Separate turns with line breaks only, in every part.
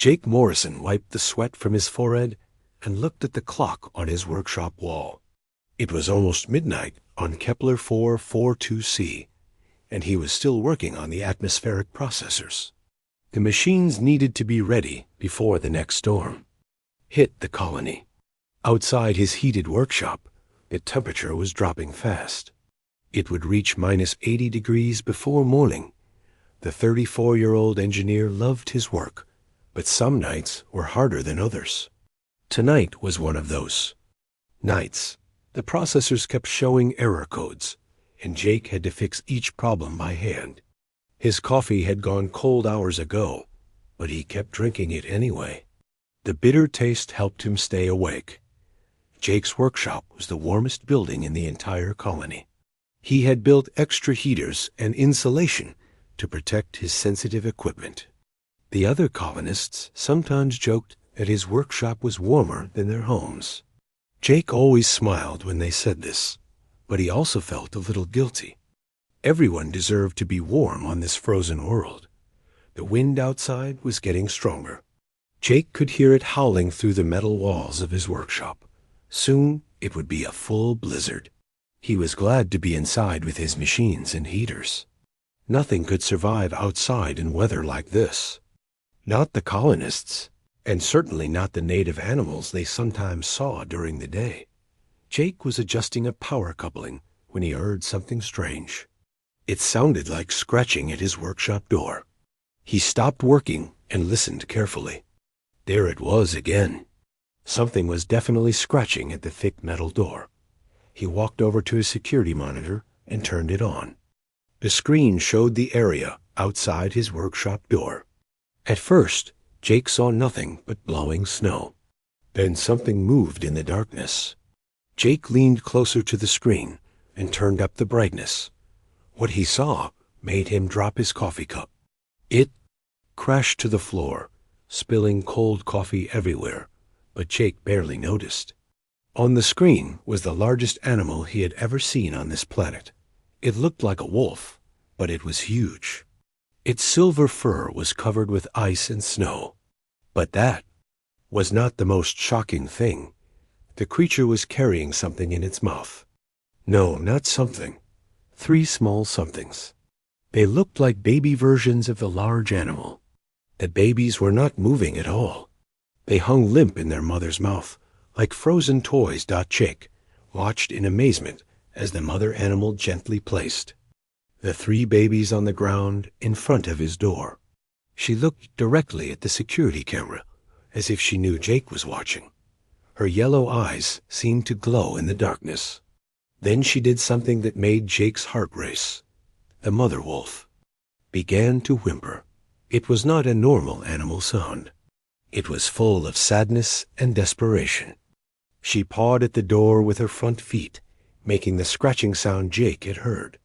Jake Morrison wiped the sweat from his forehead and looked at the clock on his workshop wall. It was almost midnight on Kepler 442c, and he was still working on the atmospheric processors. The machines needed to be ready before the next storm hit the colony. Outside his heated workshop, the temperature was dropping fast. It would reach -80 degrees before morning. The 34-year-old engineer loved his work, but some nights were harder than others. Tonight was one of those nights. The processors kept showing error codes, and Jake had to fix each problem by hand. His coffee had gone cold hours ago, but he kept drinking it anyway. The bitter taste helped him stay awake. Jake's workshop was the warmest building in the entire colony. He had built extra heaters and insulation to protect his sensitive equipment. The other colonists sometimes joked that his workshop was warmer than their homes. Jake always smiled when they said this, but he also felt a little guilty. Everyone deserved to be warm on this frozen world. The wind outside was getting stronger. Jake could hear it howling through the metal walls of his workshop. Soon it would be a full blizzard. He was glad to be inside with his machines and heaters. Nothing could survive outside in weather like this. Not the colonists, and certainly not the native animals they sometimes saw during the day. Jake was adjusting a power coupling when he heard something strange. It sounded like scratching at his workshop door. He stopped working and listened carefully. There it was again. Something was definitely scratching at the thick metal door. He walked over to his security monitor and turned it on. The screen showed the area outside his workshop door. At first, Jake saw nothing but blowing snow. Then something moved in the darkness. Jake leaned closer to the screen and turned up the brightness. What he saw made him drop his coffee cup. It crashed to the floor, spilling cold coffee everywhere, but Jake barely noticed. On the screen was the largest animal he had ever seen on this planet. It looked like a wolf, but it was huge. Its silver fur was covered with ice and snow. But that was not the most shocking thing. The creature was carrying something in its mouth. No, not something. 3 small somethings. They looked like baby versions of the large animal. The babies were not moving at all. They hung limp in their mother's mouth, like frozen toys. Jake watched in amazement as the mother animal gently placed the 3 babies on the ground in front of his door. She looked directly at the security camera, as if she knew Jake was watching. Her yellow eyes seemed to glow in the darkness. Then she did something that made Jake's heart race. The mother wolf began to whimper. It was not a normal animal sound. It was full of sadness and desperation. She pawed at the door with her front feet, making the scratching sound Jake had heard.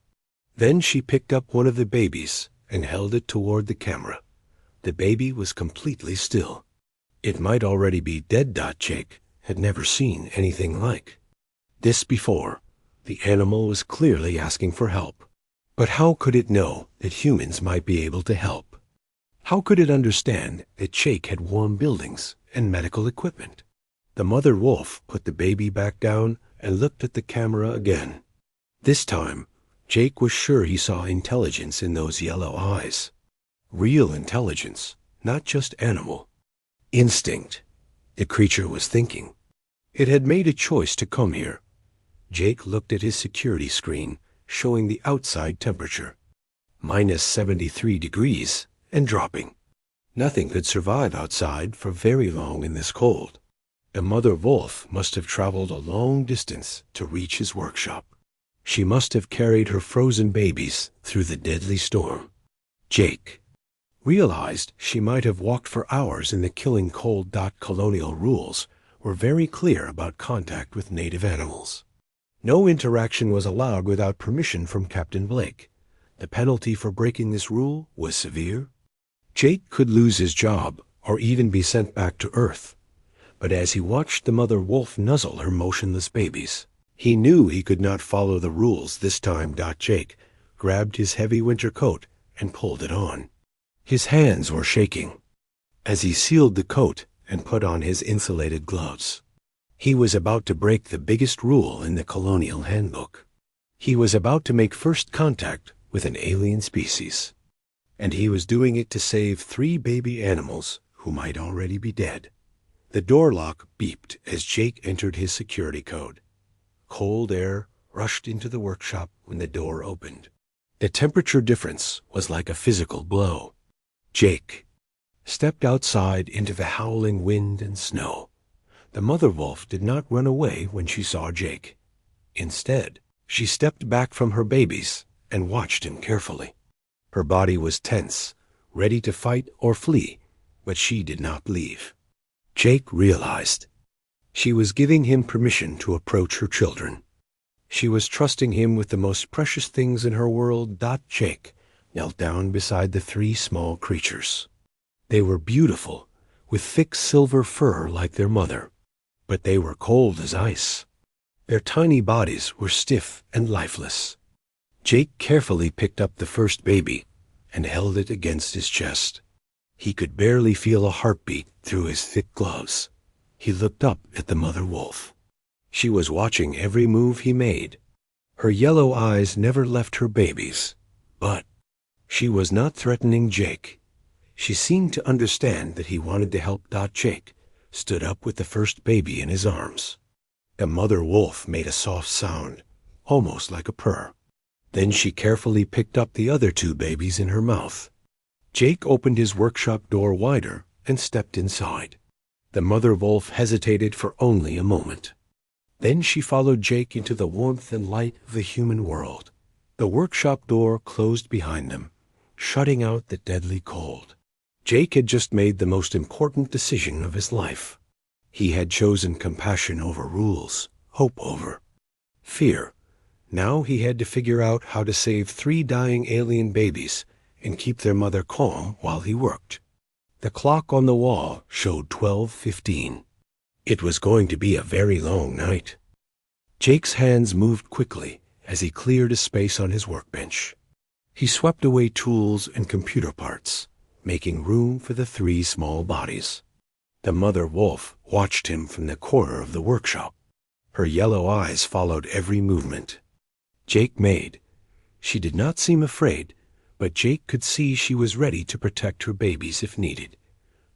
Then she picked up one of the babies and held it toward the camera. The baby was completely still. It might already be dead. Jake had never seen anything like this before. The animal was clearly asking for help. But how could it know that humans might be able to help? How could it understand that Jake had warm buildings and medical equipment? The mother wolf put the baby back down and looked at the camera again. This time, Jake was sure he saw intelligence in those yellow eyes. Real intelligence, not just animal. Instinct. The creature was thinking. It had made a choice to come here. Jake looked at his security screen, showing the outside temperature. -73 degrees and dropping. Nothing could survive outside for very long in this cold. The mother wolf must have traveled a long distance to reach his workshop. She must have carried her frozen babies through the deadly storm. Jake realized she might have walked for hours in the killing cold. Colonial rules were very clear about contact with native animals. No interaction was allowed without permission from Captain Blake. The penalty for breaking this rule was severe. Jake could lose his job or even be sent back to Earth. But as he watched the mother wolf nuzzle her motionless babies, he knew he could not follow the rules this time. Jake grabbed his heavy winter coat and pulled it on. His hands were shaking. as he sealed the coat and put on his insulated gloves. He was about to break the biggest rule in the colonial handbook. He was about to make first contact with an alien species. And he was doing it to save 3 baby animals who might already be dead. The door lock beeped as Jake entered his security code. Cold air rushed into the workshop when the door opened. The temperature difference was like a physical blow. Jake stepped outside into the howling wind and snow. The mother wolf did not run away when she saw Jake. Instead, she stepped back from her babies and watched him carefully. Her body was tense, ready to fight or flee, but she did not leave. Jake realized she was giving him permission to approach her children. She was trusting him with the most precious things in her world. Jake knelt down beside the 3 small creatures. They were beautiful, with thick silver fur like their mother, but they were cold as ice. Their tiny bodies were stiff and lifeless. Jake carefully picked up the first baby and held it against his chest. He could barely feel a heartbeat through his thick gloves. He looked up at the mother wolf. She was watching every move he made. Her yellow eyes never left her babies, but she was not threatening Jake. She seemed to understand that he wanted to help. Jake stood up with the first baby in his arms. The mother wolf made a soft sound, almost like a purr. Then she carefully picked up the other 2 babies in her mouth. Jake opened his workshop door wider and stepped inside. The mother wolf hesitated for only a moment. Then she followed Jake into the warmth and light of the human world. The workshop door closed behind them, shutting out the deadly cold. Jake had just made the most important decision of his life. He had chosen compassion over rules, hope over fear. Now he had to figure out how to save 3 dying alien babies and keep their mother calm while he worked. The clock on the wall showed 12:15. It was going to be a very long night. Jake's hands moved quickly as he cleared a space on his workbench. He swept away tools and computer parts, making room for the 3 small bodies. The mother wolf watched him from the corner of the workshop. Her yellow eyes followed every movement Jake made. She did not seem afraid, but Jake could see she was ready to protect her babies if needed.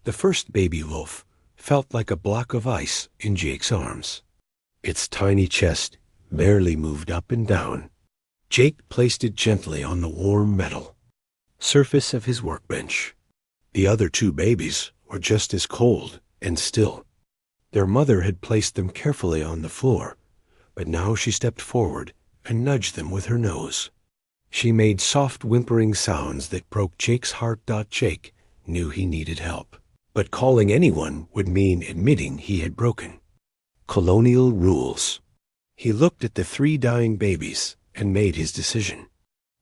The first baby wolf felt like a block of ice in Jake's arms. Its tiny chest barely moved up and down. Jake placed it gently on the warm metal surface of his workbench. The other 2 babies were just as cold and still. Their mother had placed them carefully on the floor, but now she stepped forward and nudged them with her nose. She made soft whimpering sounds that broke Jake's heart. Jake knew he needed help, but calling anyone would mean admitting he had broken colonial rules. He looked at the 3 dying babies and made his decision.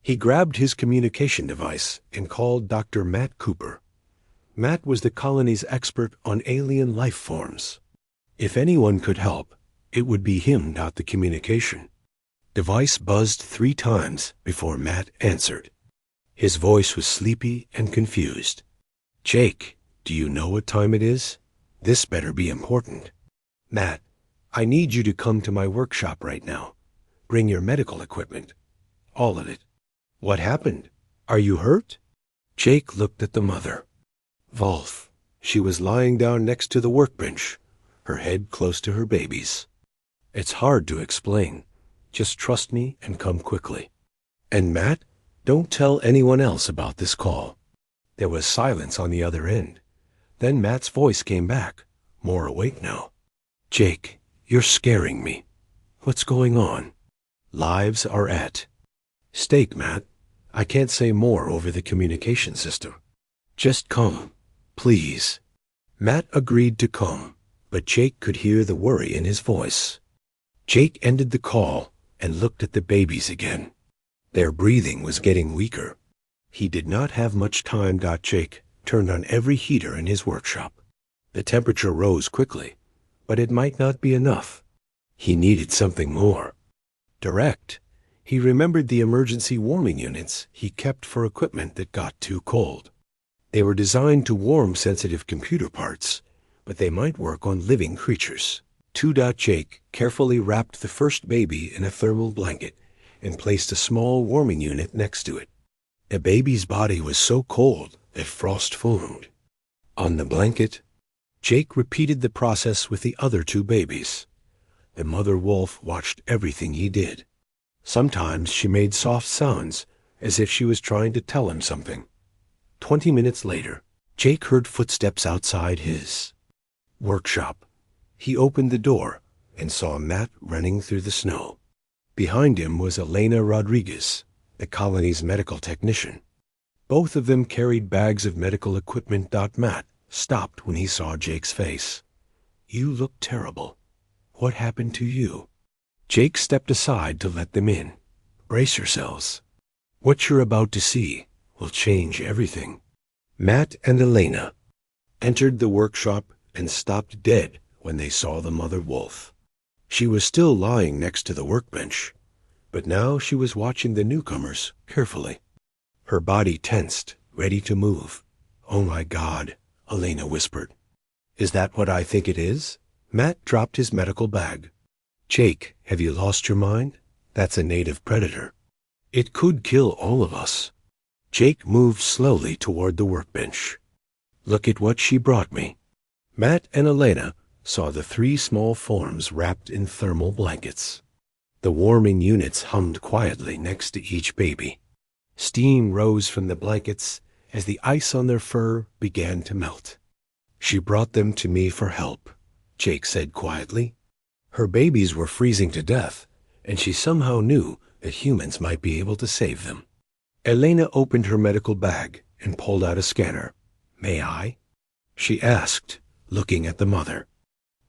He grabbed his communication device and called Dr. Matt Cooper. Matt was the colony's expert on alien life forms. If anyone could help, it would be him. The communication device buzzed 3 times before Matt answered. His voice was sleepy and confused. "Jake, do you know what time it is? This better be important." "Matt, I need you to come to my workshop right now. Bring your medical equipment. All of it." "What happened? Are you hurt?" Jake looked at the mother. Wolf. She was lying down next to the workbench, her head close to her babies. "It's hard to explain. Just trust me and come quickly. And Matt, don't tell anyone else about this call." There was silence on the other end. Then Matt's voice came back, more awake now. "Jake, you're scaring me. What's going on?" "Lives are at stake, Matt. I can't say more over the communication system. Just come, please." Matt agreed to come, but Jake could hear the worry in his voice. Jake ended the call and looked at the babies again. Their breathing was getting weaker. He did not have much time. Jake turned on every heater in his workshop. The temperature rose quickly, but it might not be enough. He needed something more direct. He remembered the emergency warming units he kept for equipment that got too cold. They were designed to warm sensitive computer parts, but they might work on living creatures. 2. Jake carefully wrapped the first baby in a thermal blanket and placed a small warming unit next to it. The baby's body was so cold that frost formed. On the blanket, Jake repeated the process with the other 2 babies. The mother wolf watched everything he did. Sometimes she made soft sounds, as if she was trying to tell him something. 20 minutes later, Jake heard footsteps outside his workshop. He opened the door and saw Matt running through the snow. Behind him was Elena Rodriguez, the colony's medical technician. Both of them carried bags of medical equipment. Matt stopped when he saw Jake's face. "You look terrible. What happened to you?" Jake stepped aside to let them in. "Brace yourselves. What you're about to see will change everything." Matt and Elena entered the workshop and stopped dead when they saw the mother wolf. She was still lying next to the workbench, but now she was watching the newcomers carefully. Her body tensed, ready to move. "Oh my God," Elena whispered. "Is that what I think it is?" Matt dropped his medical bag. "Jake, have you lost your mind? That's a native predator. It could kill all of us." Jake moved slowly toward the workbench. "Look at what she brought me." Matt and Elena saw the 3 small forms wrapped in thermal blankets. The warming units hummed quietly next to each baby. Steam rose from the blankets as the ice on their fur began to melt. "She brought them to me for help," Jake said quietly. Her babies were freezing to death, and she somehow knew that humans might be able to save them. Elena opened her medical bag and pulled out a scanner. "May I?" she asked, looking at the mother.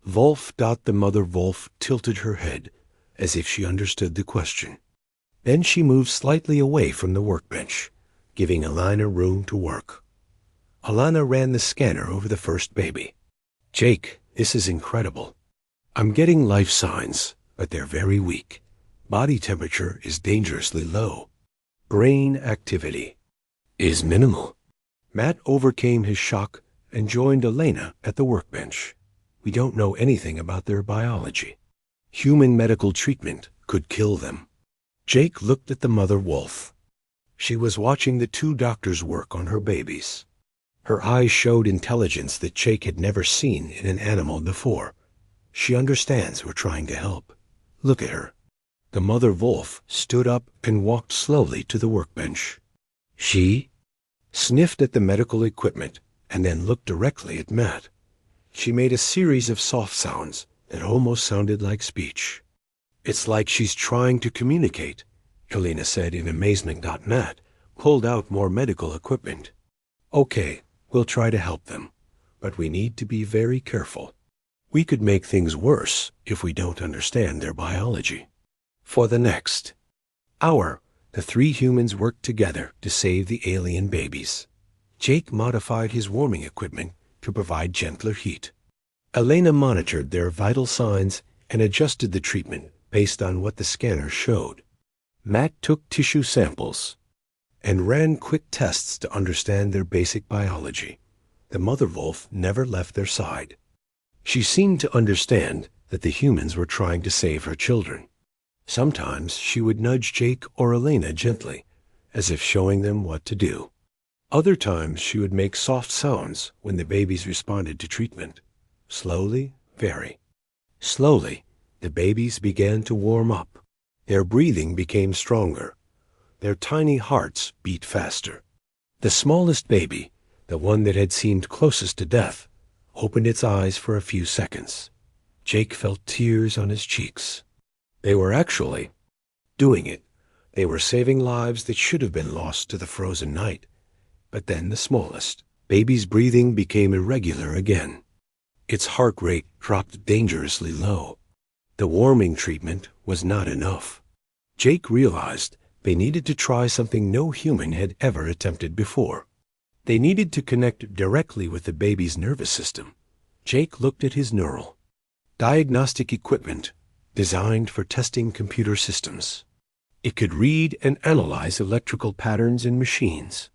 Wolf. The mother wolf tilted her head as if she understood the question. Then she moved slightly away from the workbench, giving Elena room to work. Elena ran the scanner over the first baby. "Jake, this is incredible. I'm getting life signs, but they're very weak. Body temperature is dangerously low. Brain activity is minimal." Matt overcame his shock and joined Elena at the workbench. "We don't know anything about their biology. Human medical treatment could kill them." Jake looked at the mother wolf. She was watching the 2 doctors work on her babies. Her eyes showed intelligence that Jake had never seen in an animal before. "She understands we're trying to help. Look at her." The mother wolf stood up and walked slowly to the workbench. She sniffed at the medical equipment and then looked directly at Matt. She made a series of soft sounds that almost sounded like speech. "It's like she's trying to communicate," Elena said in amazement. Matt pulled out more medical equipment. "Okay, we'll try to help them, but we need to be very careful. We could make things worse if we don't understand their biology." For the next hour, the 3 humans worked together to save the alien babies. Jake modified his warming equipment to provide gentler heat. Elena monitored their vital signs and adjusted the treatment based on what the scanner showed. Matt took tissue samples and ran quick tests to understand their basic biology. The mother wolf never left their side. She seemed to understand that the humans were trying to save her children. Sometimes she would nudge Jake or Elena gently, as if showing them what to do. Other times she would make soft sounds when the babies responded to treatment. Slowly, very slowly, the babies began to warm up. Their breathing became stronger. Their tiny hearts beat faster. The smallest baby, the one that had seemed closest to death, opened its eyes for a few seconds. Jake felt tears on his cheeks. They were actually doing it. They were saving lives that should have been lost to the frozen night. But then the smallest baby's breathing became irregular again. Its heart rate dropped dangerously low. The warming treatment was not enough. Jake realized they needed to try something no human had ever attempted before. They needed to connect directly with the baby's nervous system. Jake looked at his neural diagnostic equipment designed for testing computer systems. It could read and analyze electrical patterns in machines.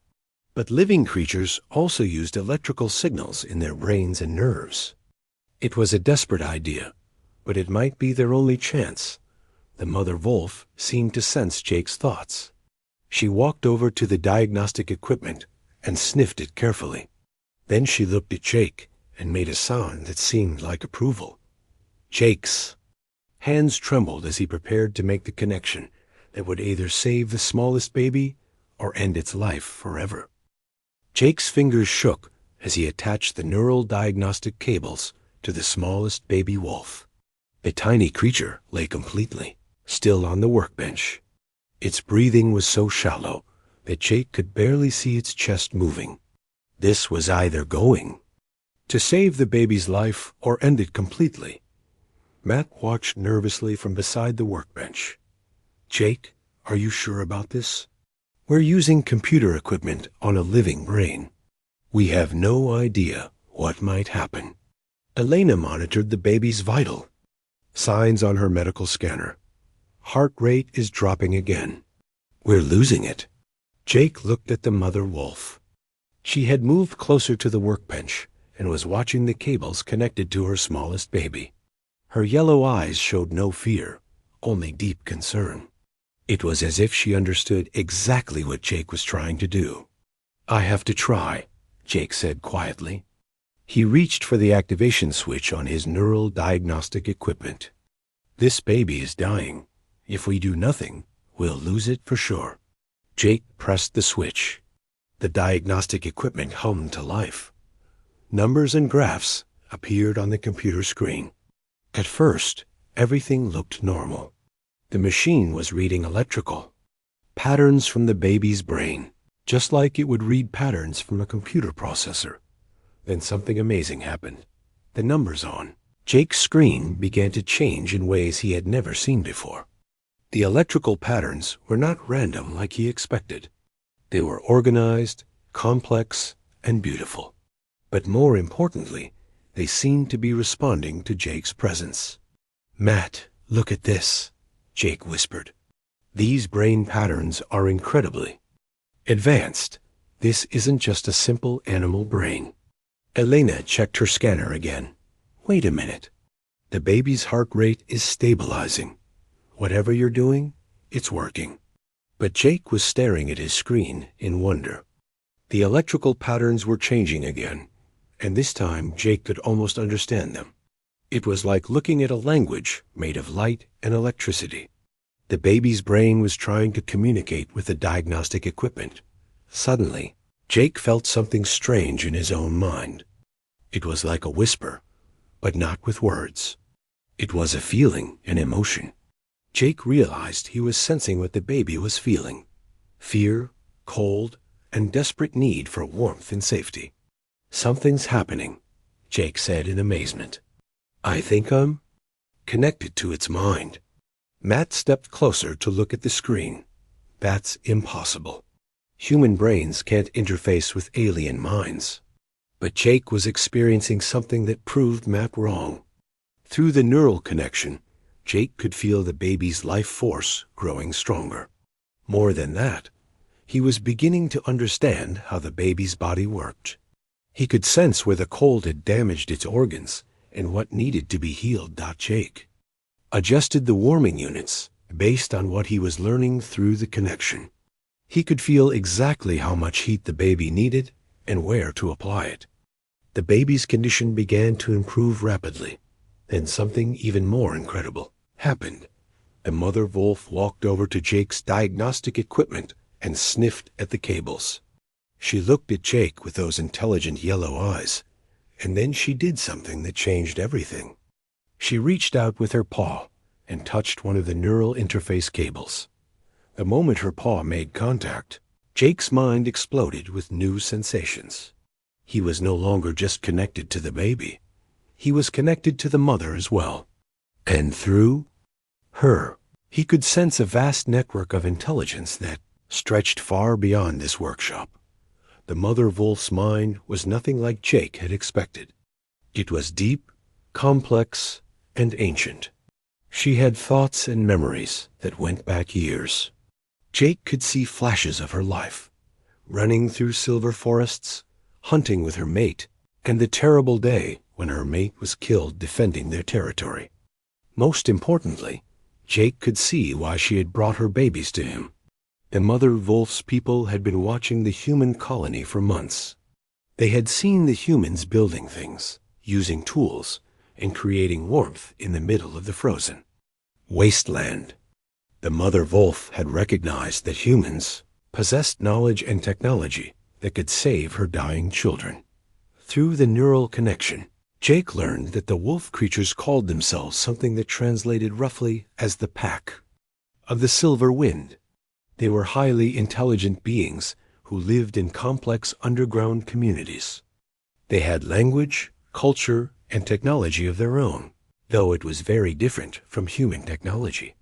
But living creatures also used electrical signals in their brains and nerves. It was a desperate idea, but it might be their only chance. The mother wolf seemed to sense Jake's thoughts. She walked over to the diagnostic equipment and sniffed it carefully. Then she looked at Jake and made a sound that seemed like approval. Jake's hands trembled as he prepared to make the connection that would either save the smallest baby or end its life forever. Jake's fingers shook as he attached the neural diagnostic cables to the smallest baby wolf. The tiny creature lay completely still on the workbench. Its breathing was so shallow that Jake could barely see its chest moving. This was either going to save the baby's life or end it completely. Matt watched nervously from beside the workbench. Jake, are you sure about this? We're using computer equipment on a living brain. We have no idea what might happen. Elena monitored the baby's vital signs on her medical scanner. Heart rate is dropping again. We're losing it. Jake looked at the mother wolf. She had moved closer to the workbench and was watching the cables connected to her smallest baby. Her yellow eyes showed no fear, only deep concern. It was as if she understood exactly what Jake was trying to do. I have to try, Jake said quietly. He reached for the activation switch on his neural diagnostic equipment. This baby is dying. If we do nothing, we'll lose it for sure. Jake pressed the switch. The diagnostic equipment hummed to life. Numbers and graphs appeared on the computer screen. At first, everything looked normal. The machine was reading electrical patterns from the baby's brain, just like it would read patterns from a computer processor. Then something amazing happened. The numbers on Jake's screen began to change in ways he had never seen before. The electrical patterns were not random like he expected. They were organized, complex, and beautiful. But more importantly, they seemed to be responding to Jake's presence. Matt, look at this, Jake whispered. These brain patterns are incredibly advanced. This isn't just a simple animal brain. Elena checked her scanner again. Wait a minute. The baby's heart rate is stabilizing. Whatever you're doing, it's working. But Jake was staring at his screen in wonder. The electrical patterns were changing again, and this time Jake could almost understand them. It was like looking at a language made of light and electricity. The baby's brain was trying to communicate with the diagnostic equipment. Suddenly, Jake felt something strange in his own mind. It was like a whisper, but not with words. It was a feeling, an emotion. Jake realized he was sensing what the baby was feeling: fear, cold, and desperate need for warmth and safety. Something's happening, Jake said in amazement. I think I'm connected to its mind. Matt stepped closer to look at the screen. That's impossible. Human brains can't interface with alien minds. But Jake was experiencing something that proved Matt wrong. Through the neural connection, Jake could feel the baby's life force growing stronger. More than that, he was beginning to understand how the baby's body worked. He could sense where the cold had damaged its organs and what needed to be healed. Jake adjusted the warming units based on what he was learning through the connection. He could feel exactly how much heat the baby needed and where to apply it. The baby's condition began to improve rapidly. Then something even more incredible happened. The mother wolf walked over to Jake's diagnostic equipment and sniffed at the cables. She looked at Jake with those intelligent yellow eyes, and then she did something that changed everything. She reached out with her paw and touched one of the neural interface cables. The moment her paw made contact, Jake's mind exploded with new sensations. He was no longer just connected to the baby. He was connected to the mother as well. And through her, he could sense a vast network of intelligence that stretched far beyond this workshop. The mother wolf's mind was nothing like Jake had expected. It was deep, complex, and ancient. She had thoughts and memories that went back years. Jake could see flashes of her life, running through silver forests, hunting with her mate, and the terrible day when her mate was killed defending their territory. Most importantly, Jake could see why she had brought her babies to him. The mother wolf's people had been watching the human colony for months. They had seen the humans building things, using tools, and creating warmth in the middle of the frozen wasteland. The mother wolf had recognized that humans possessed knowledge and technology that could save her dying children. Through the neural connection, Jake learned that the wolf creatures called themselves something that translated roughly as the Pack of the Silver Wind. They were highly intelligent beings who lived in complex underground communities. They had language, culture, and technology of their own, though it was very different from human technology.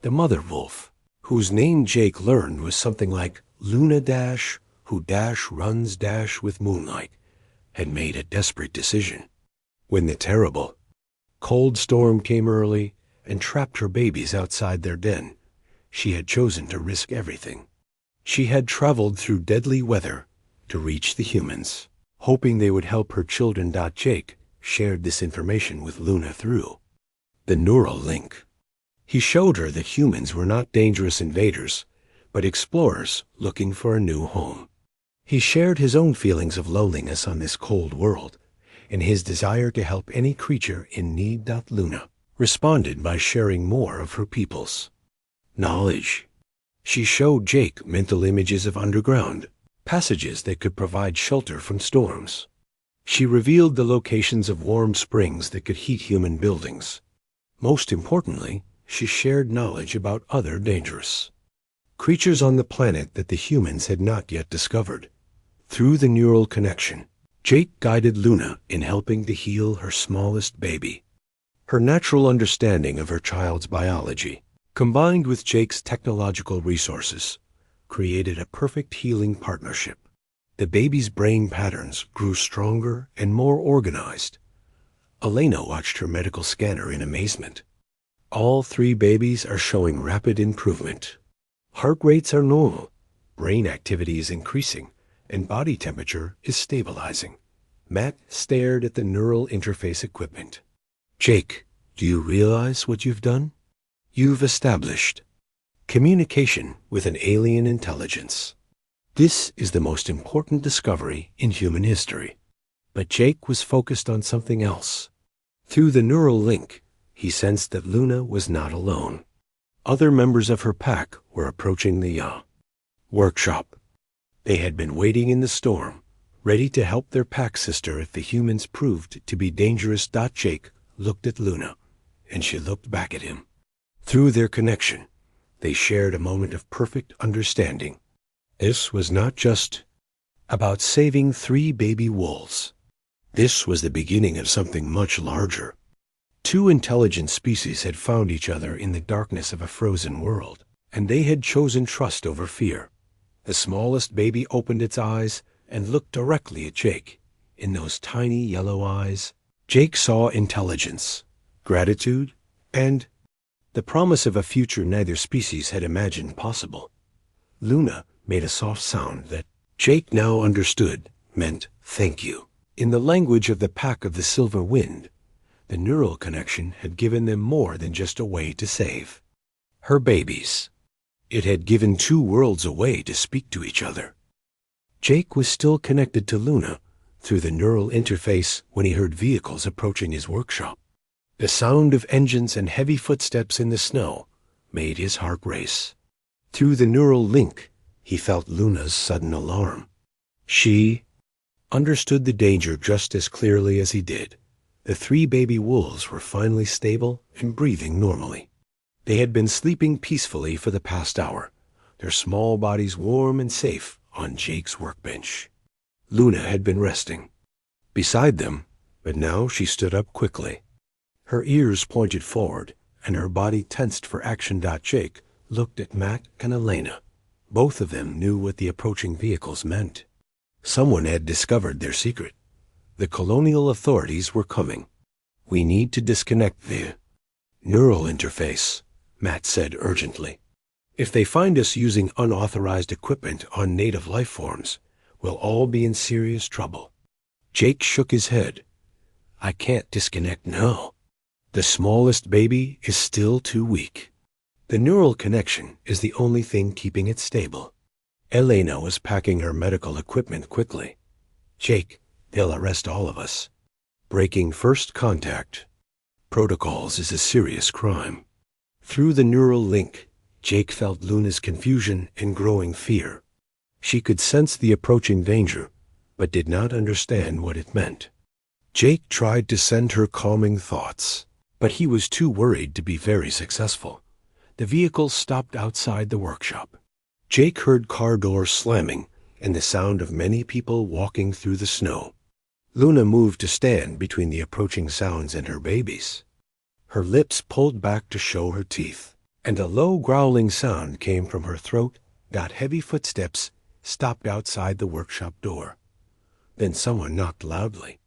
The mother wolf, whose name Jake learned was something like Luna Dash, who runs with moonlight, had made a desperate decision. When the terrible, cold storm came early and trapped her babies outside their den, she had chosen to risk everything. She had traveled through deadly weather to reach the humans, hoping they would help her children. Jake shared this information with Luna through the neural link. He showed her that humans were not dangerous invaders, but explorers looking for a new home. He shared his own feelings of loneliness on this cold world, and his desire to help any creature in need. Luna responded by sharing more of her people's knowledge. She showed Jake mental images of underground passages that could provide shelter from storms. She revealed the locations of warm springs that could heat human buildings. Most importantly, she shared knowledge about other dangerous creatures on the planet that the humans had not yet discovered. Through the neural connection, Jake guided Luna in helping to heal her smallest baby. Her natural understanding of her child's biology, combined with Jake's technological resources, created a perfect healing partnership. The baby's brain patterns grew stronger and more organized. Elena watched her medical scanner in amazement. All 3 babies are showing rapid improvement. Heart rates are normal, brain activity is increasing, and body temperature is stabilizing. Matt stared at the neural interface equipment. Jake, do you realize what you've done? You've established communication with an alien intelligence. This is the most important discovery in human history. But Jake was focused on something else. Through the neural link, he sensed that Luna was not alone. Other members of her pack were approaching the workshop. They had been waiting in the storm, ready to help their pack sister if the humans proved to be dangerous. Jake looked at Luna, and she looked back at him. Through their connection, they shared a moment of perfect understanding. This was not just about saving 3 baby wolves. This was the beginning of something much larger. 2 intelligent species had found each other in the darkness of a frozen world, and they had chosen trust over fear. The smallest baby opened its eyes and looked directly at Jake. In those tiny yellow eyes, Jake saw intelligence, gratitude, and the promise of a future neither species had imagined possible. Luna made a soft sound that Jake now understood meant thank you. In the language of the Pack of the Silver Wind, the neural connection had given them more than just a way to save her babies. It had given 2 worlds a way to speak to each other. Jake was still connected to Luna through the neural interface when he heard vehicles approaching his workshop. The sound of engines and heavy footsteps in the snow made his heart race. Through the neural link, he felt Luna's sudden alarm. She understood the danger just as clearly as he did. The 3 baby wolves were finally stable and breathing normally. They had been sleeping peacefully for the past hour, their small bodies warm and safe on Jake's workbench. Luna had been resting beside them, but now she stood up quickly. Her ears pointed forward, and her body tensed for action. Jake looked at Matt and Elena. Both of them knew what the approaching vehicles meant. Someone had discovered their secret. The colonial authorities were coming. We need to disconnect the neural interface, Matt said urgently. If they find us using unauthorized equipment on native life forms, we'll all be in serious trouble. Jake shook his head. I can't disconnect now. The smallest baby is still too weak. The neural connection is the only thing keeping it stable. Elena was packing her medical equipment quickly. Jake, they'll arrest all of us. Breaking first contact. Protocols is a serious crime. Through the neural link, Jake felt Luna's confusion and growing fear. She could sense the approaching danger, but did not understand what it meant. Jake tried to send her calming thoughts, but he was too worried to be very successful. The vehicle stopped outside the workshop. Jake heard car doors slamming and the sound of many people walking through the snow. Luna moved to stand between the approaching sounds and her babies. Her lips pulled back to show her teeth, and a low growling sound came from her throat. Heavy footsteps stopped outside the workshop door. Then someone knocked loudly.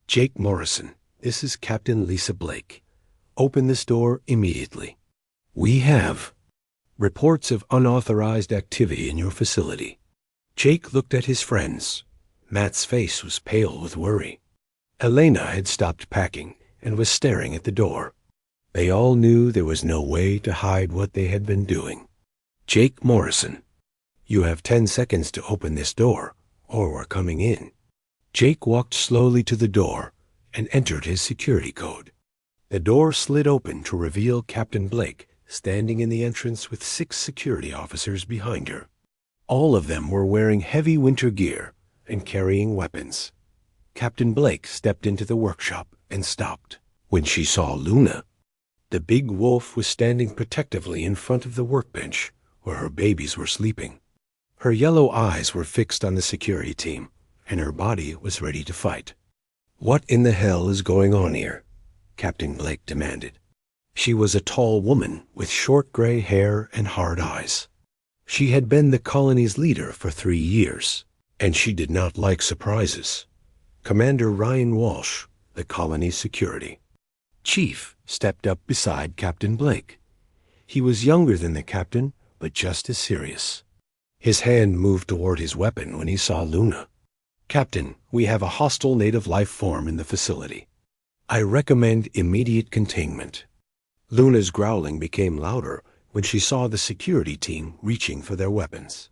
Jake Morrison, this is Captain Lisa Blake. Open this door immediately. We have reports of unauthorized activity in your facility. Jake looked at his friends. Matt's face was pale with worry. Elena had stopped packing and was staring at the door. They all knew there was no way to hide what they had been doing. Jake Morrison, you have 10 seconds to open this door, or we're coming in. Jake walked slowly to the door and entered his security code. The door slid open to reveal Captain Blake standing in the entrance with 6 security officers behind her. All of them were wearing heavy winter gear and carrying weapons. Captain Blake stepped into the workshop and stopped. When she saw Luna, the big wolf was standing protectively in front of the workbench where her babies were sleeping. Her yellow eyes were fixed on the security team, and her body was ready to fight. What in the hell is going on here? Captain Blake demanded. She was a tall woman with short gray hair and hard eyes. She had been the colony's leader for 3 years, and she did not like surprises. Commander Ryan Walsh, the colony's security chief, stepped up beside Captain Blake. He was younger than the captain, but just as serious. His hand moved toward his weapon when he saw Luna. Captain, we have a hostile native life form in the facility. I recommend immediate containment. Luna's growling became louder when she saw the security team reaching for their weapons.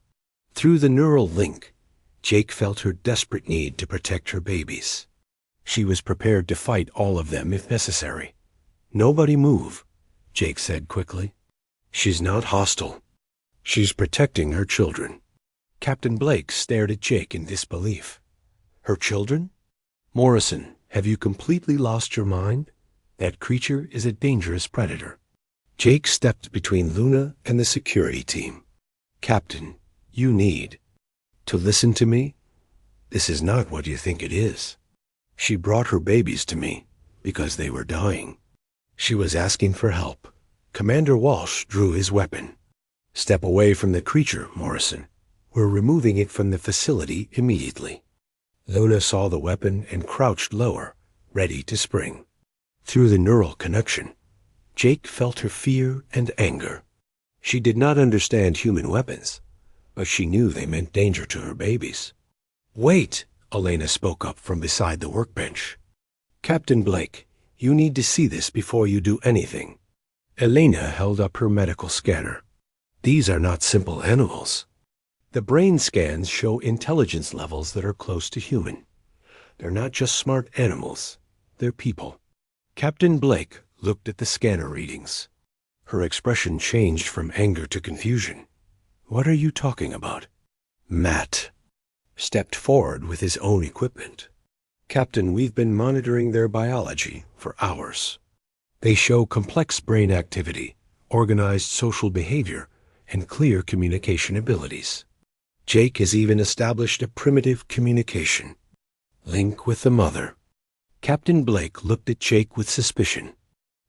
Through the neural link, Jake felt her desperate need to protect her babies. She was prepared to fight all of them if necessary. Nobody move, Jake said quickly. She's not hostile. She's protecting her children. Captain Blake stared at Jake in disbelief. Her children? Morrison, have you completely lost your mind? That creature is a dangerous predator. Jake stepped between Luna and the security team. Captain, you need to listen to me. This is not what you think it is. She brought her babies to me because they were dying. She was asking for help. Commander Walsh drew his weapon. Step away from the creature, Morrison. We're removing it from the facility immediately. Luna saw the weapon and crouched lower, ready to spring. Through the neural connection, Jake felt her fear and anger. She did not understand human weapons, but she knew they meant danger to her babies. Wait, Elena spoke up from beside the workbench. Captain Blake, you need to see this before you do anything. Elena held up her medical scanner. These are not simple animals. The brain scans show intelligence levels that are close to human. They're not just smart animals, they're people. Captain Blake looked at the scanner readings. Her expression changed from anger to confusion. What are you talking about? Matt stepped forward with his own equipment. Captain, we've been monitoring their biology for hours. They show complex brain activity, organized social behavior, and clear communication abilities. Jake has even established a primitive communication link with the mother. Captain Blake looked at Jake with suspicion.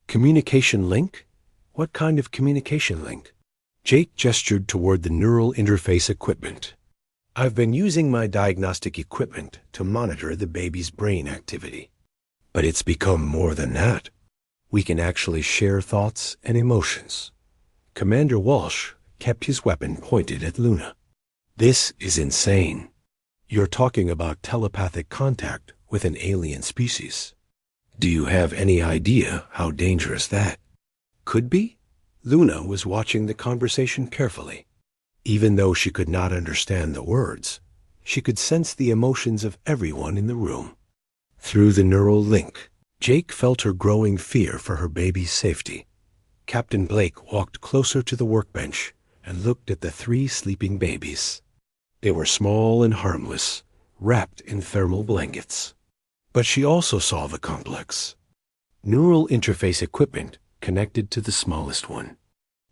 Communication link? What kind of communication link? Jake gestured toward the neural interface equipment. I've been using my diagnostic equipment to monitor the baby's brain activity. But it's become more than that. We can actually share thoughts and emotions. Commander Walsh kept his weapon pointed at Luna. "This is insane. You're talking about telepathic contact with an alien species. Do you have any idea how dangerous that could be?" Luna was watching the conversation carefully. Even though she could not understand the words, she could sense the emotions of everyone in the room. Through the neural link, Jake felt her growing fear for her baby's safety. Captain Blake walked closer to the workbench and looked at the 3 sleeping babies. They were small and harmless, wrapped in thermal blankets. But she also saw the complex neural interface equipment connected to the smallest one.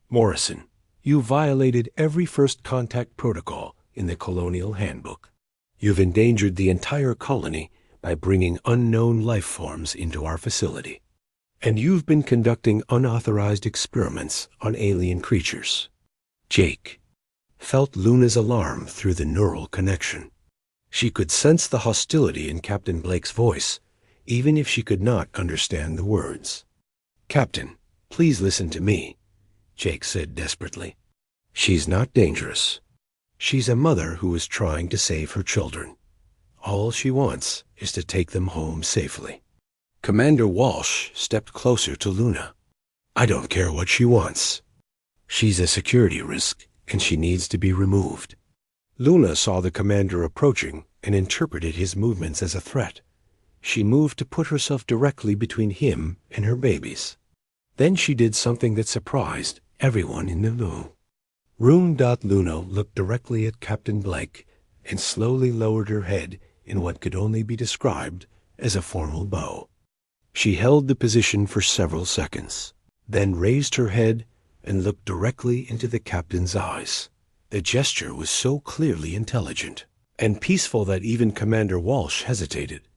"Morrison, you violated every first contact protocol in the Colonial Handbook. You've endangered the entire colony by bringing unknown life forms into our facility. And you've been conducting unauthorized experiments on alien creatures." Jake felt Luna's alarm through the neural connection. She could sense the hostility in Captain Blake's voice, even if she could not understand the words. "Captain, please listen to me," Jake said desperately. "She's not dangerous. She's a mother who is trying to save her children. All she wants is to take them home safely." Commander Walsh stepped closer to Luna. "I don't care what she wants. She's a security risk, and she needs to be removed." Luna saw the commander approaching and interpreted his movements as a threat. She moved to put herself directly between him and her babies. Then she did something that surprised everyone in the room. Luna looked directly at Captain Blake and slowly lowered her head in what could only be described as a formal bow. She held the position for several seconds, then raised her head and looked directly into the captain's eyes. The gesture was so clearly intelligent and peaceful that even Commander Walsh hesitated.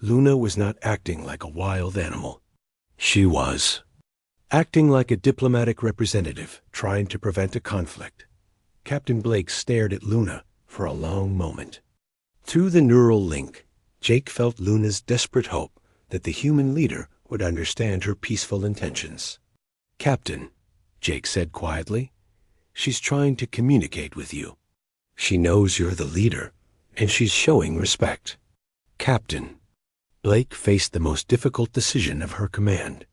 Luna was not acting like a wild animal. She was acting like a diplomatic representative trying to prevent a conflict. Captain Blake stared at Luna for a long moment. Through the neural link, Jake felt Luna's desperate hope that the human leader would understand her peaceful intentions. "Captain," Jake said quietly, "she's trying to communicate with you. She knows you're the leader, and she's showing respect." "Captain." Blake faced the most difficult decision of her command.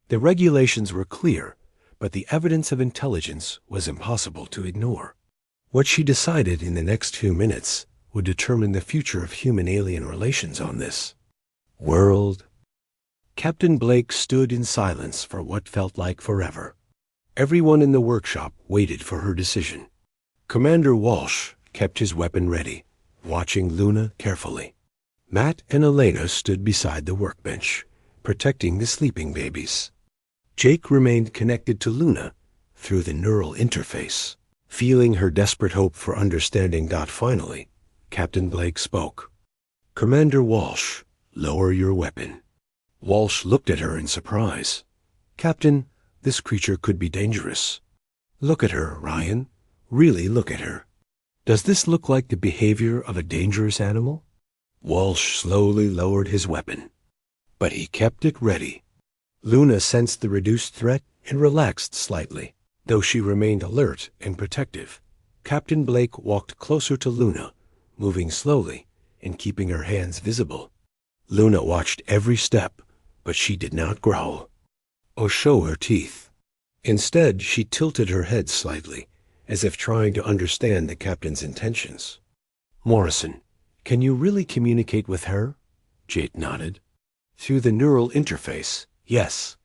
The regulations were clear, but the evidence of intelligence was impossible to ignore. What she decided in the next few minutes would determine the future of human-alien relations on this world. Captain Blake stood in silence for what felt like forever. Everyone in the workshop waited for her decision. Commander Walsh kept his weapon ready, watching Luna carefully. Matt and Elena stood beside the workbench, protecting the sleeping babies. Jake remained connected to Luna through the neural interface. Feeling her desperate hope for understanding. Finally, Captain Blake spoke. "Commander Walsh, lower your weapon." Walsh looked at her in surprise. "Captain, this creature could be dangerous." "Look at her, Ryan. Really look at her. Does this look like the behavior of a dangerous animal?" Walsh slowly lowered his weapon, but he kept it ready. Luna sensed the reduced threat and relaxed slightly, though she remained alert and protective. Captain Blake walked closer to Luna, moving slowly and keeping her hands visible. Luna watched every step, but she did not growl or show her teeth. Instead, she tilted her head slightly, as if trying to understand the captain's intentions. "Morrison, can you really communicate with her?" Jake nodded. "Through the neural interface, yes.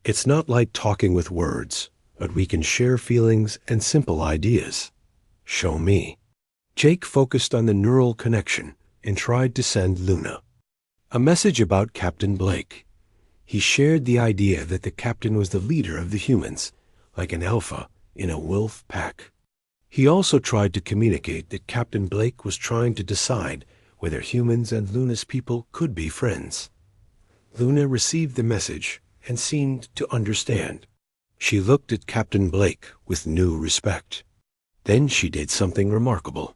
It's not like talking with words, but we can share feelings and simple ideas." "Show me." Jake focused on the neural connection and tried to send Luna a message about Captain Blake. He shared the idea that the captain was the leader of the humans, like an alpha in a wolf pack. He also tried to communicate that Captain Blake was trying to decide whether humans and Luna's people could be friends. Luna received the message and seemed to understand. She looked at Captain Blake with new respect. Then she did something remarkable.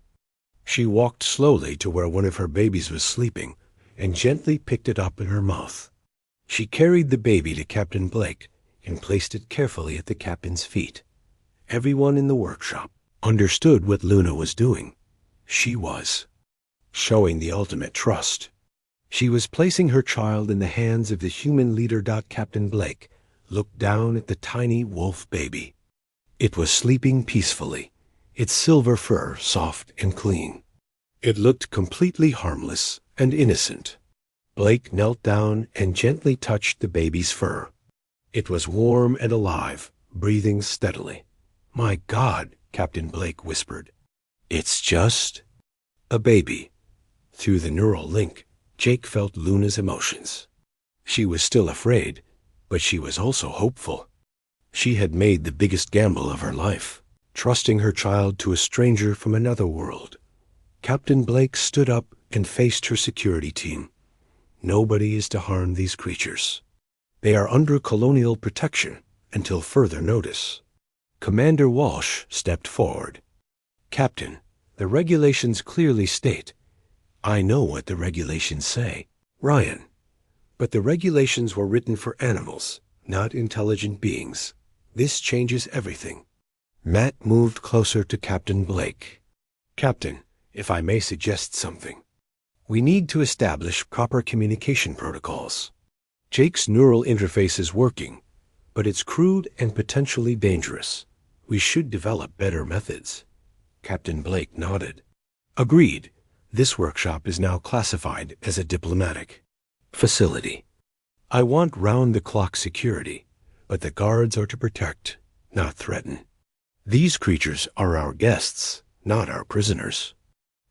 She walked slowly to where one of her babies was sleeping and gently picked it up in her mouth. She carried the baby to Captain Blake and placed it carefully at the captain's feet. Everyone in the workshop understood what Luna was doing. She was showing the ultimate trust. She was placing her child in the hands of the human leader. Captain Blake looked down at the tiny wolf baby. It was sleeping peacefully, its silver fur soft and clean. It looked completely harmless and innocent. Blake knelt down and gently touched the baby's fur. It was warm and alive, breathing steadily. "My God," Captain Blake whispered. "It's just a baby." Through the neural link, Jake felt Luna's emotions. She was still afraid, but she was also hopeful. She had made the biggest gamble of her life, trusting her child to a stranger from another world. Captain Blake stood up and faced her security team. "Nobody is to harm these creatures. They are under colonial protection until further notice." Commander Walsh stepped forward. "Captain, the regulations clearly state—" "I know what the regulations say, Ryan. But the regulations were written for animals, not intelligent beings. This changes everything." Matt moved closer to Captain Blake. "Captain, if I may suggest something. We need to establish proper communication protocols. Jake's neural interface is working, but it's crude and potentially dangerous. We should develop better methods." Captain Blake nodded. "Agreed. This workshop is now classified as a diplomatic facility. I want round-the-clock security, but the guards are to protect, not threaten. These creatures are our guests, not our prisoners."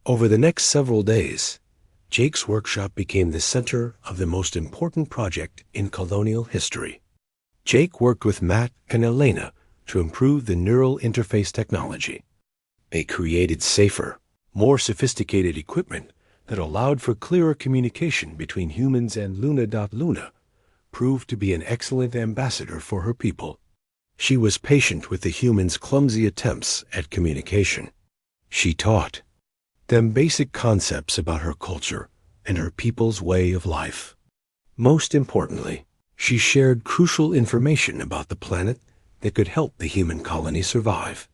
Over the next several days, Jake's workshop became the center of the most important project in colonial history. Jake worked with Matt and Elena to improve the neural interface technology. They created safer, more sophisticated equipment that allowed for clearer communication between humans and Luna. Luna proved to be an excellent ambassador for her people. She was patient with the humans' clumsy attempts at communication. She taught them basic concepts about her culture and her people's way of life. Most importantly, she shared crucial information about the planet that could help the human colony survive.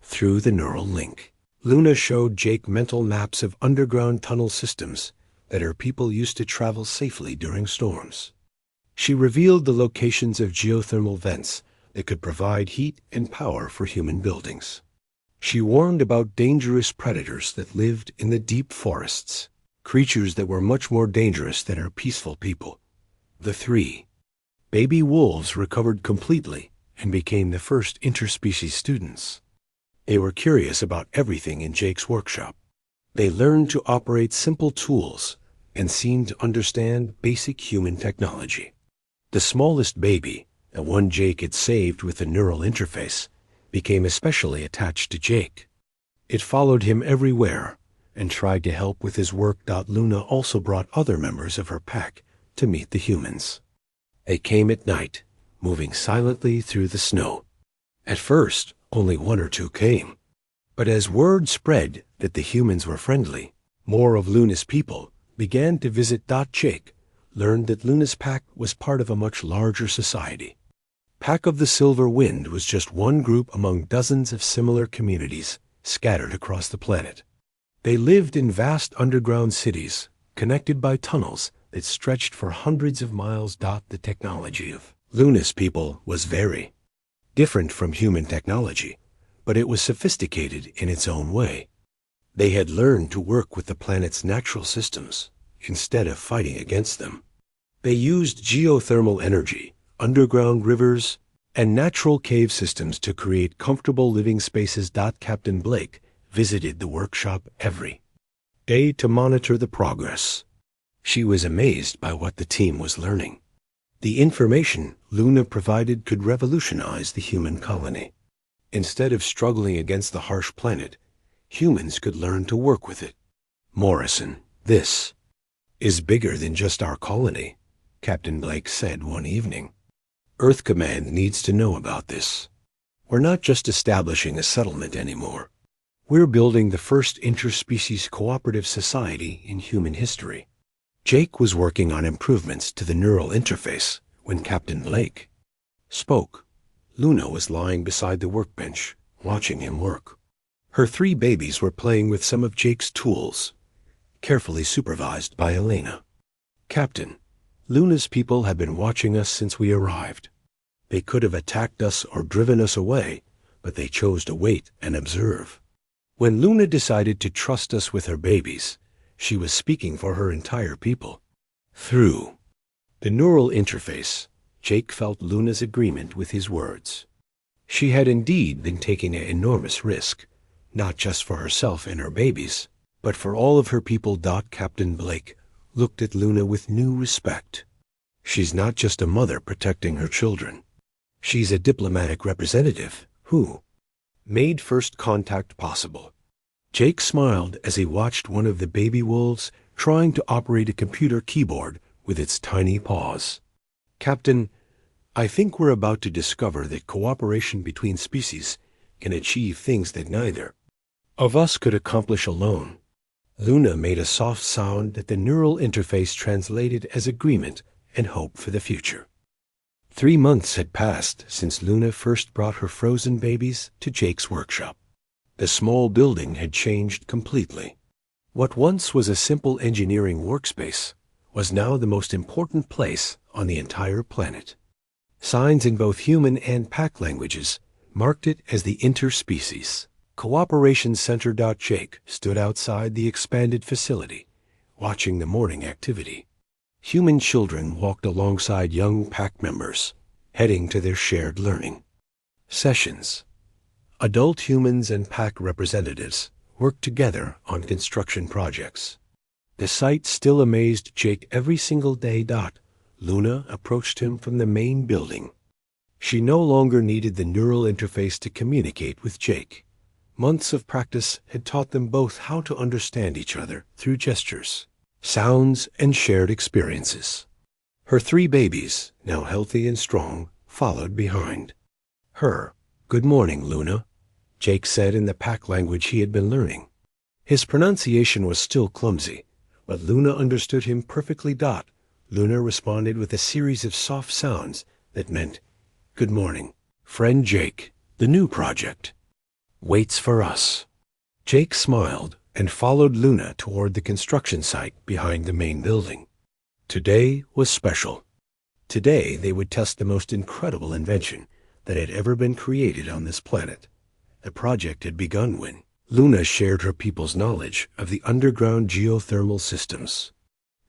Through the neural link, Luna showed Jake mental maps of underground tunnel systems that her people used to travel safely during storms. She revealed the locations of geothermal vents that could provide heat and power for human buildings. She warned about dangerous predators that lived in the deep forests, creatures that were much more dangerous than her peaceful people. The 3 baby wolves recovered completely and became the first interspecies students. They were curious about everything in Jake's workshop. They learned to operate simple tools and seemed to understand basic human technology. The smallest baby, the one Jake had saved with the neural interface, became especially attached to Jake. It followed him everywhere and tried to help with his work. Luna also brought other members of her pack to meet the humans. They came at night, moving silently through the snow. At first, only 1 or 2 came. But as word spread that the humans were friendly, more of Luna's people began to visit. Jake learned that Luna's pack was part of a much larger society. Pack of the Silver Wind was just one group among dozens of similar communities scattered across the planet. They lived in vast underground cities, connected by tunnels that stretched for hundreds of miles. The technology of Luna's people was very different from human technology, but it was sophisticated in its own way. They had learned to work with the planet's natural systems instead of fighting against them. They used geothermal energy, underground rivers, and natural cave systems to create comfortable living spaces. Captain Blake visited the workshop every day to monitor the progress. She was amazed by what the team was learning. The information Luna provided could revolutionize the human colony. Instead of struggling against the harsh planet, humans could learn to work with it. "Morrison, this is bigger than just our colony," Captain Blake said one evening. "Earth Command needs to know about this. We're not just establishing a settlement anymore. We're building the first interspecies cooperative society in human history." Jake was working on improvements to the neural interface when Captain Blake spoke. Luna was lying beside the workbench, watching him work. Her 3 babies were playing with some of Jake's tools, carefully supervised by Elena. "Captain, Luna's people have been watching us since we arrived. They could have attacked us or driven us away, but they chose to wait and observe. When Luna decided to trust us with her babies, she was speaking for her entire people." Through the neural interface, Jake felt Luna's agreement with his words. She had indeed been taking an enormous risk, not just for herself and her babies, but for all of her people. Captain Blake looked at Luna with new respect. She's not just a mother protecting her children. She's a diplomatic representative who made first contact possible. Jake smiled as he watched one of the baby wolves trying to operate a computer keyboard with its tiny paws. "Captain, I think we're about to discover that cooperation between species can achieve things that neither of us could accomplish alone." Luna made a soft sound that the neural interface translated as agreement and hope for the future. 3 months had passed since Luna first brought her frozen babies to Jake's workshop. The small building had changed completely. What once was a simple engineering workspace was now the most important place on the entire planet. Signs in both human and pack languages marked it as the interspecies Cooperation Center. Jake stood outside the expanded facility, watching the morning activity. Human children walked alongside young pack members, heading to their shared learning sessions. Adult humans and pack representatives worked together on construction projects. The sight still amazed Jake every single day. Luna approached him from the main building. She no longer needed the neural interface to communicate with Jake. Months of practice had taught them both how to understand each other through gestures, sounds, and shared experiences. Her 3 babies, now healthy and strong, followed behind her. "Good morning, Luna," Jake said in the pack language he had been learning. His pronunciation was still clumsy, but Luna understood him perfectly. Luna responded with a series of soft sounds that meant, "Good morning, friend Jake. The new project waits for us." Jake smiled and followed Luna toward the construction site behind the main building. Today was special. Today they would test the most incredible invention that had ever been created on this planet. The project had begun when Luna shared her people's knowledge of the underground geothermal systems.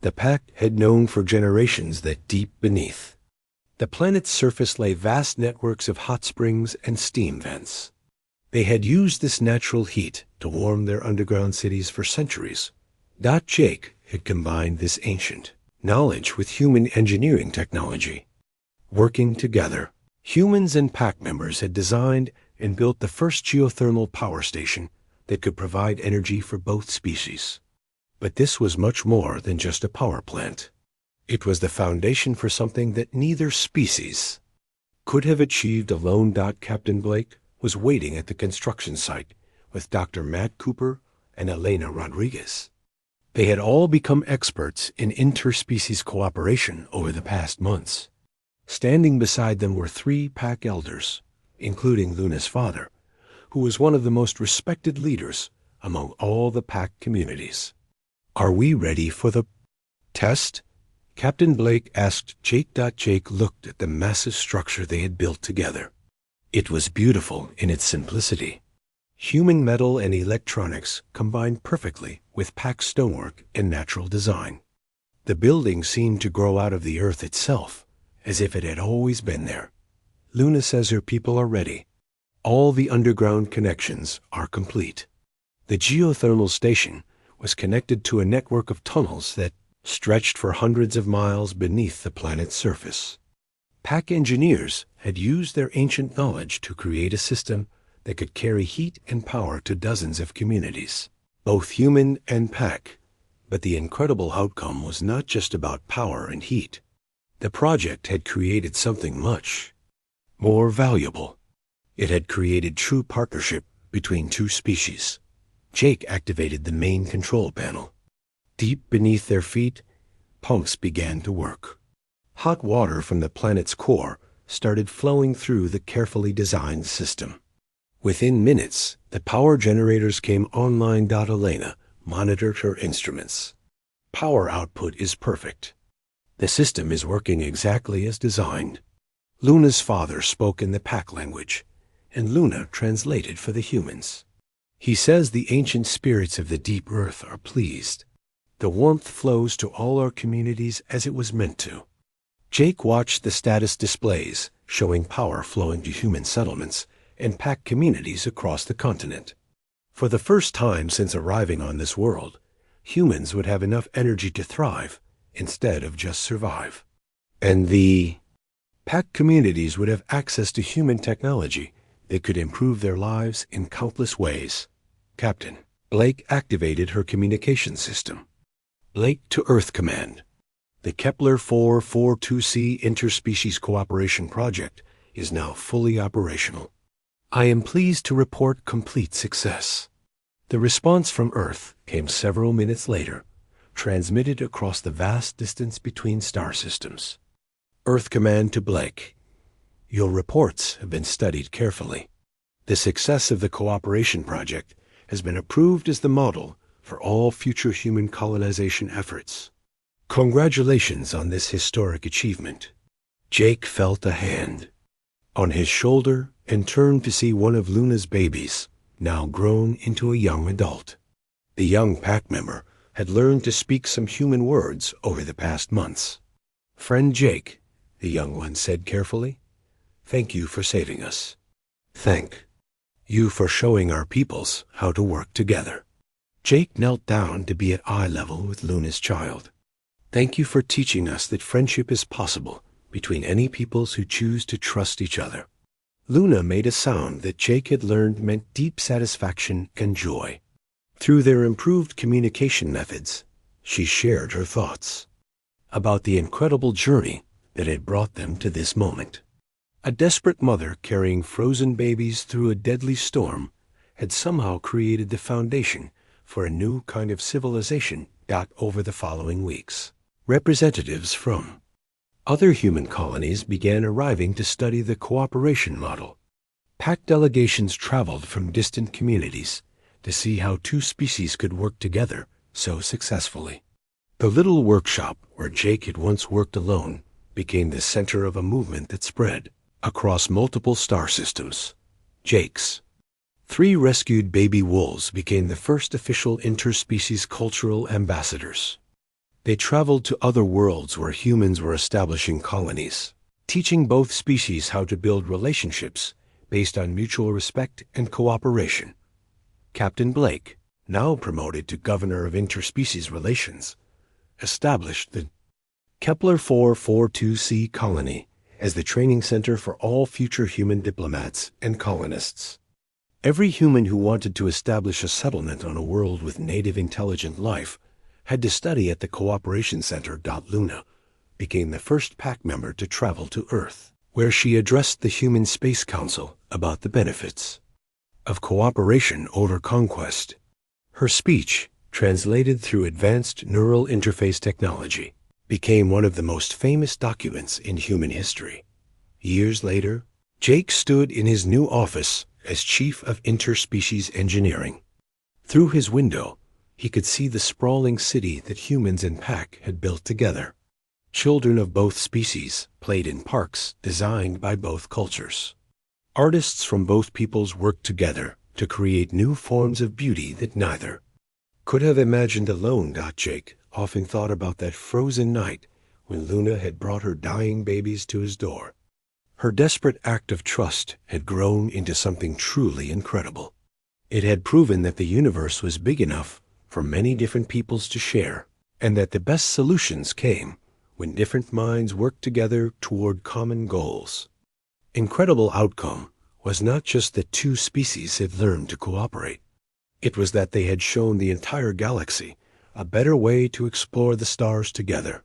The pack had known for generations that deep beneath the planet's surface lay vast networks of hot springs and steam vents. They had used this natural heat to warm their underground cities for centuries. Jake had combined this ancient knowledge with human engineering technology. Working together, humans and pack members had designed and built the first geothermal power station that could provide energy for both species. But this was much more than just a power plant. It was the foundation for something that neither species could have achieved alone. Captain Blake was waiting at the construction site with Dr. Matt Cooper and Elena Rodriguez. They had all become experts in interspecies cooperation over the past months. Standing beside them were 3 pack elders, including Luna's father, who was one of the most respected leaders among all the pack communities. "Are we ready for the test?" Captain Blake asked Jake. Jake looked at the massive structure they had built together. It was beautiful in its simplicity. Human metal and electronics combined perfectly with pack stonework and natural design. The building seemed to grow out of the earth itself, as if it had always been there. "Luna says her people are ready. All the underground connections are complete." The geothermal station was connected to a network of tunnels that stretched for hundreds of miles beneath the planet's surface. Pack engineers had used their ancient knowledge to create a system that could carry heat and power to dozens of communities, both human and pack. But the incredible outcome was not just about power and heat. The project had created something much more valuable. It had created true partnership between 2 species. Jake activated the main control panel. Deep beneath their feet, pumps began to work. Hot water from the planet's core started flowing through the carefully designed system. Within minutes, the power generators came online. Elena monitored her instruments. Power output is perfect. The system is working exactly as designed. Luna's father spoke in the pack language, and Luna translated for the humans. He says the ancient spirits of the deep earth are pleased. The warmth flows to all our communities as it was meant to. Jake watched the status displays, showing power flowing to human settlements and pack communities across the continent. For the first time since arriving on this world, humans would have enough energy to thrive instead of just survive. And the pack communities would have access to human technology that could improve their lives in countless ways. Captain Blake activated her communication system. Blake to Earth Command. The Kepler 442c Interspecies Cooperation Project is now fully operational. I am pleased to report complete success. The response from Earth came several minutes later, transmitted across the vast distance between star systems. Earth Command to Blake. Your reports have been studied carefully. The success of the cooperation project has been approved as the model for all future human colonization efforts. Congratulations on this historic achievement. Jake felt a hand on his shoulder and turned to see one of Luna's babies, now grown into a young adult. The young pack member had learned to speak some human words over the past months. Friend Jake, the young one said carefully, thank you for saving us. Thank you for showing our peoples how to work together. Jake knelt down to be at eye level with Luna's child. Thank you for teaching us that friendship is possible between any peoples who choose to trust each other. Luna made a sound that Jake had learned meant deep satisfaction and joy. Through their improved communication methods, she shared her thoughts about the incredible journey that had brought them to this moment. A desperate mother carrying frozen babies through a deadly storm had somehow created the foundation for a new kind of civilization. Over the following weeks, representatives from other human colonies began arriving to study the cooperation model. Pack delegations traveled from distant communities to see how two species could work together so successfully. The little workshop where Jake had once worked alone became the center of a movement that spread across multiple star systems. Jake's 3 rescued baby wolves became the first official interspecies cultural ambassadors. They traveled to other worlds where humans were establishing colonies, teaching both species how to build relationships based on mutual respect and cooperation. Captain Blake, now promoted to Governor of Interspecies Relations, established the Kepler 442c colony as the training center for all future human diplomats and colonists. Every human who wanted to establish a settlement on a world with native intelligent life had to study at the Cooperation Center. Luna became the first pack member to travel to Earth, where she addressed the Human Space Council about the benefits of cooperation over conquest. Her speech, translated through advanced neural interface technology, became one of the most famous documents in human history. Years later, Jake stood in his new office as Chief of Interspecies Engineering. Through his window, he could see the sprawling city that humans and pack had built together. Children of both species played in parks designed by both cultures. Artists from both peoples worked together to create new forms of beauty that neither could have imagined alone. Jake often thought about that frozen night when Luna had brought her dying babies to his door. Her desperate act of trust had grown into something truly incredible. It had proven that the universe was big enough for many different peoples to share, and that the best solutions came when different minds worked together toward common goals. Incredible outcome was not just that two species had learned to cooperate. It was that they had shown the entire galaxy a better way to explore the stars together.